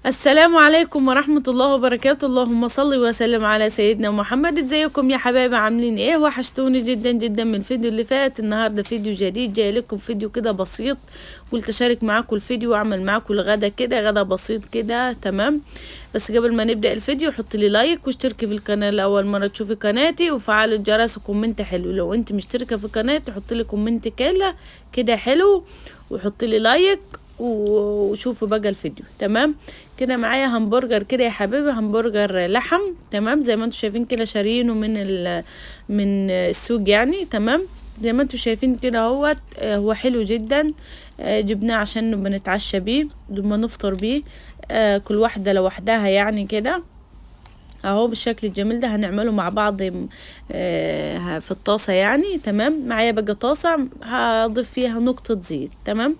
السلام عليكم ورحمة الله وبركاته. اللهم صل وسلم على سيدنا محمد. ازيكم يا حبايبي، عاملين ايه؟ وحشتوني جدا جدا من الفيديو اللي فات. النهاردة فيديو جديد جاي لكم، فيديو كده بسيط. قلت اشارك معاكم الفيديو واعمل معاكم الغدا كده، غدا بسيط كده. تمام، بس قبل ما نبدأ الفيديو حط لي لايك واشتركي في القناة لأول مرة تشوفي قناتي، وفعل الجرس وكومنت حلو. لو انت مشتركة في قناتي حط لي كومنت كده حلو، وحط لي لايك وشوفوا بقى الفيديو. تمام كده. معايا همبرجر كده يا حبيبي، همبرجر لحم. تمام، زي ما انتم شايفين كده، شاريينه من السوق يعني. تمام، زي ما انتم شايفين كده اهوت. هو حلو جدا. جبناه عشان نبقى نتعشى بيه، نبقى نفطر بيه. كل واحدة لوحدها يعني كده اهو بالشكل الجميل ده. هنعمله مع بعض في الطاسة يعني. تمام، معايا بقى طاسة هضيف فيها نقطة زيت. تمام،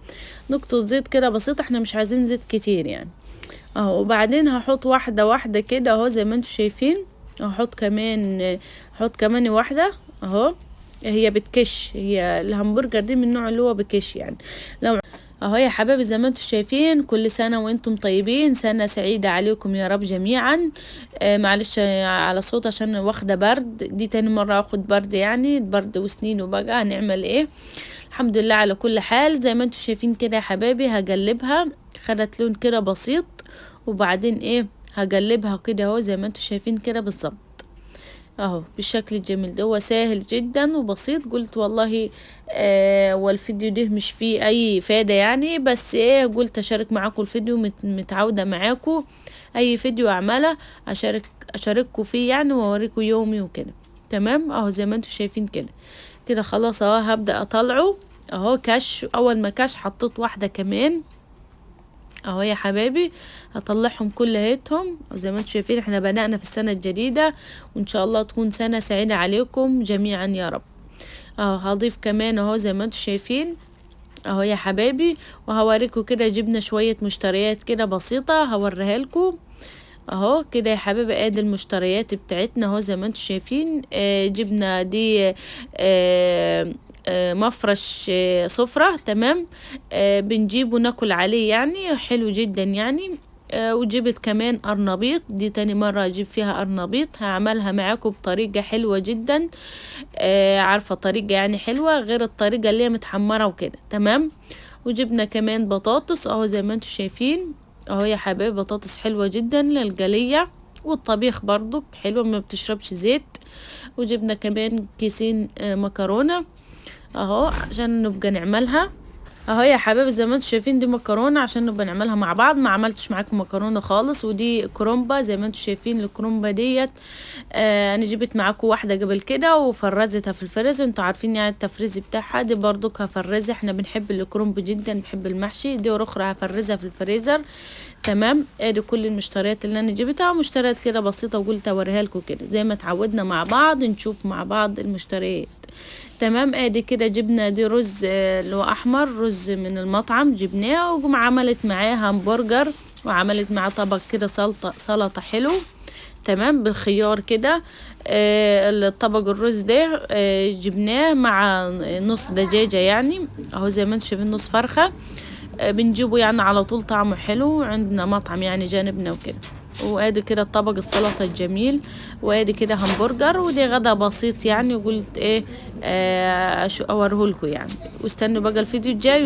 نقطة زيت كده بسيطة، احنا مش عايزين زيت كتير يعني اهو. وبعدين هحط واحدة واحدة كده اهو زي ما انتم شايفين. هحط كمان واحدة اهو. هي بتكش، هي الهمبرجر دي من النوع اللي هو بكش يعني. لو اهو يا حبايبي زي ما انتم شايفين، كل سنة وانتم طيبين، سنة سعيدة عليكم يا رب جميعا. معلش على صوت عشان واخدة برد، دي تاني مرة اخد برد يعني، البرد وسنين وبقى هنعمل ايه. الحمد لله على كل حال. زي ما انتم شايفين كده يا حبايبي، هقلبها. خدت لون كده بسيط، وبعدين ايه هقلبها كده اهو زي ما انتم شايفين كده بالظبط اهو بالشكل الجميل ده. هو سهل جدا وبسيط. قلت والله والفيديو ده مش فيه اي فايدة يعني، بس ايه قلت اشارك معاكم الفيديو. متعودة معاكم اي فيديو اعمله اشارككم فيه يعني، واوريكم يومي وكده. تمام اهو زي ما انتم شايفين كده. كده خلاص اهو هبدأ اطلعه اهو كش. اول ما كش حطيت واحدة كمان اهو يا حبايبي. هطلعهم كلهاتهم زي ما انتم شايفين. احنا بدأنا في السنة الجديدة، وان شاء الله تكون سنة سعيدة عليكم جميعا يا رب. اهو هضيف كمان اهو زي ما انتم شايفين اهو يا حبايبي. وهوريكم كده جبنا شوية مشتريات كده بسيطة هوريها لكم اهو كده يا حبايبي. ادي المشتريات بتاعتنا اهو زي ما انتم شايفين. جبنا دي مفرش سفرة. تمام، بنجيبه ناكل عليه يعني، حلو جدا يعني. وجبت كمان قرنبيط، دي تاني مرة اجيب فيها قرنبيط. هعملها معاكم بطريقة حلوة جدا. عارفة طريقة يعني حلوة غير الطريقة اللي هي متحمرة وكده. تمام، وجبنا كمان بطاطس اهو زي ما انتم شايفين اهو يا حبايبي. بطاطس حلوة جدا للقلية والطبيخ برضو حلوة، ما بتشربش زيت. وجبنا كمان كيسين مكرونة اهو عشان نبقى نعملها اهو يا حبايبي. زي ما انتم شايفين دي مكرونه عشان نبقى نعملها مع بعض. ما عملتش معاكم مكرونه خالص. ودي كرومبا زي ما انتم شايفين. الكرومبا ديت انا جبت معاكم واحده قبل كده وفرزتها في الفريزر. انتوا عارفين يعني التفريز بتاعها. دي برضو هفرزها، احنا بنحب الكرومب جدا، بنحب المحشي. دي اخرى هفرزها في الفريزر. تمام، ادي كل المشتريات اللي انا جبتها، مشتريات كده بسيطه، وقلت اوريها لكم كده زي ما اتعودنا مع بعض نشوف مع بعض المشتريات. تمام، ادي كده جبنا دي رز اللي هو احمر، رز من المطعم جبناه. وقوم عملت معاه همبرجر، وعملت معاه طبق كده سلطة حلو. تمام، بالخيار كده. الطبق الرز ده جبناه مع نص دجاجة يعني اهو زي ما انتم شايفين، نص فرخة. بنجيبه يعني على طول، طعمه حلو. عندنا مطعم يعني جانبنا وكده. وادي كده الطبق السلطة الجميل. وادي كده همبرجر. ودي غدا بسيط يعني، وقلت ايه اوريهولكوا يعني. واستنوا بقى الفيديو الجاي.